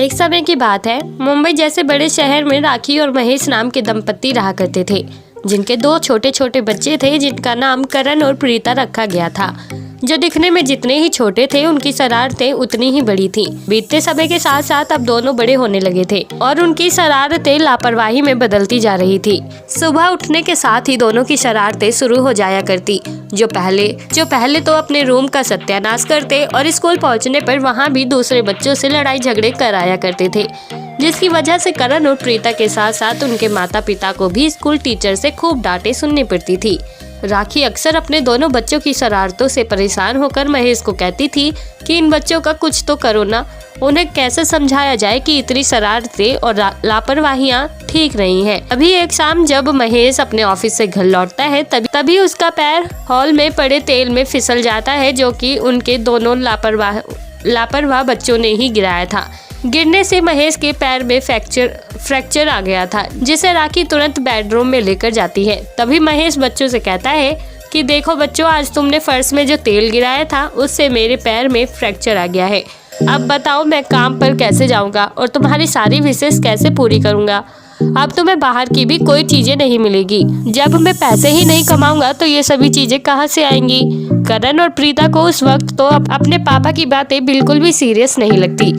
एक समय की बात है, मुंबई जैसे बड़े शहर में राखी और महेश नाम के दंपत्ति रहा करते थे, जिनके 2 छोटे छोटे बच्चे थे, जिनका नाम करण और प्रीता रखा गया था। जो दिखने में जितने ही छोटे थे, उनकी शरारतें उतनी ही बड़ी थीं। बीतते समय के साथ साथ अब दोनों बड़े होने लगे थे और उनकी शरारतें लापरवाही में बदलती जा रही थी। सुबह उठने के साथ ही दोनों की शरारतें शुरू हो जाया करती। जो पहले तो अपने रूम का सत्यानाश करते और स्कूल पहुंचने पर वहां भी दूसरे बच्चों से लड़ाई झगड़े कराया करते थे, जिसकी वजह से करण और प्रीता के साथ साथ उनके माता पिता को भी स्कूल टीचर से खूब डांटें सुननी पड़ती थी। राखी अक्सर अपने दोनों बच्चों की शरारतों से परेशान होकर महेश को कहती थी कि इन बच्चों का कुछ तो करो ना, उन्हें कैसे समझाया जाए कि इतनी शरारतें और लापरवाहियां ठीक नहीं है। अभी एक शाम जब महेश अपने ऑफिस से घर लौटता है, तभी उसका पैर हॉल में पड़े तेल में फिसल जाता है, जो कि उनके दोनों लापरवाह बच्चों ने ही गिराया था। गिरने से महेश के पैर में फ्रैक्चर आ गया था, जिसे राखी तुरंत बेडरूम में लेकर जाती है। तभी महेश बच्चों से कहता है कि देखो बच्चों, आज तुमने फर्श में जो तेल गिराया था उससे मेरे पैर में फ्रैक्चर आ गया है। अब बताओ मैं काम पर कैसे जाऊंगा और तुम्हारी सारी विशेष कैसे पूरी करूंगा। अब तुम्हें बाहर की भी कोई चीजें नहीं मिलेगी। जब मैं पैसे ही नहीं कमाऊंगा तो ये सभी चीजें कहाँ से आएंगी। करण और प्रीता को उस वक्त तो अपने पापा की बातें बिल्कुल भी सीरियस नहीं लगती।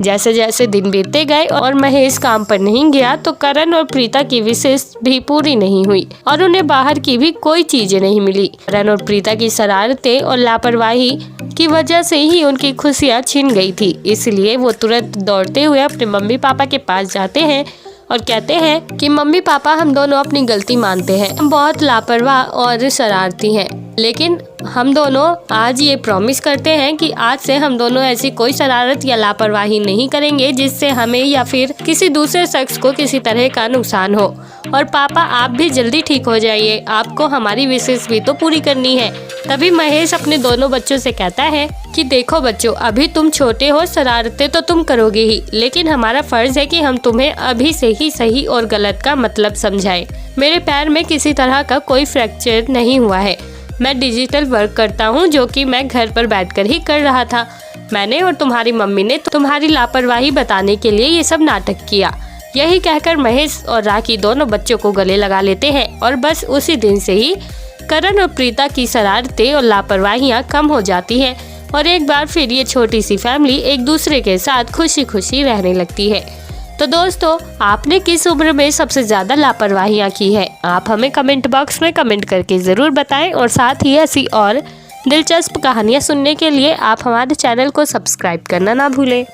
जैसे जैसे दिन बीतते गए और महेश काम पर नहीं गया, तो करण और प्रीता की विशेष भी पूरी नहीं हुई और उन्हें बाहर की भी कोई चीजें नहीं मिली। करण और प्रीता की शरारतें और लापरवाही की वजह से ही उनकी खुशियां छिन गई थी। इसलिए वो तुरंत दौड़ते हुए अपने मम्मी पापा के पास जाते हैं और कहते हैं कि मम्मी पापा, हम दोनों अपनी गलती मानते हैं, हम बहुत लापरवाह और शरारती हैं, लेकिन हम दोनों आज ये प्रॉमिस करते हैं कि आज से हम दोनों ऐसी कोई शरारत या लापरवाही नहीं करेंगे जिससे हमें या फिर किसी दूसरे शख्स को किसी तरह का नुकसान हो। और पापा, आप भी जल्दी ठीक हो जाइए, आपको हमारी विशेष भी तो पूरी करनी है। तभी महेश अपने दोनों बच्चों से कहता है कि देखो बच्चों, अभी तुम छोटे हो, शरारतें तो तुम करोगे ही, लेकिन हमारा फर्ज है कि हम तुम्हें अभी से ही सही और गलत का मतलब समझाएं। मेरे पैर में किसी तरह का कोई फ्रैक्चर नहीं हुआ है। मैं डिजिटल वर्क करता हूँ, जो कि मैं घर पर बैठकर ही कर रहा था। मैंने और तुम्हारी मम्मी ने तुम्हारी लापरवाही बताने के लिए ये सब नाटक किया। यही कहकर महेश और राखी दोनों बच्चों को गले लगा लेते हैं और बस उसी दिन से ही करण और प्रीता की शरारतें और लापरवाहियाँ कम हो जाती हैं और एक बार फिर ये छोटी सी फैमिली एक दूसरे के साथ खुशी खुशी रहने लगती है। तो दोस्तों, आपने किस उम्र में सबसे ज़्यादा लापरवाहियाँ की है? आप हमें कमेंट बॉक्स में कमेंट करके ज़रूर बताएं और साथ ही ऐसी और दिलचस्प कहानियाँ सुनने के लिए आप हमारे चैनल को सब्सक्राइब करना ना भूलें।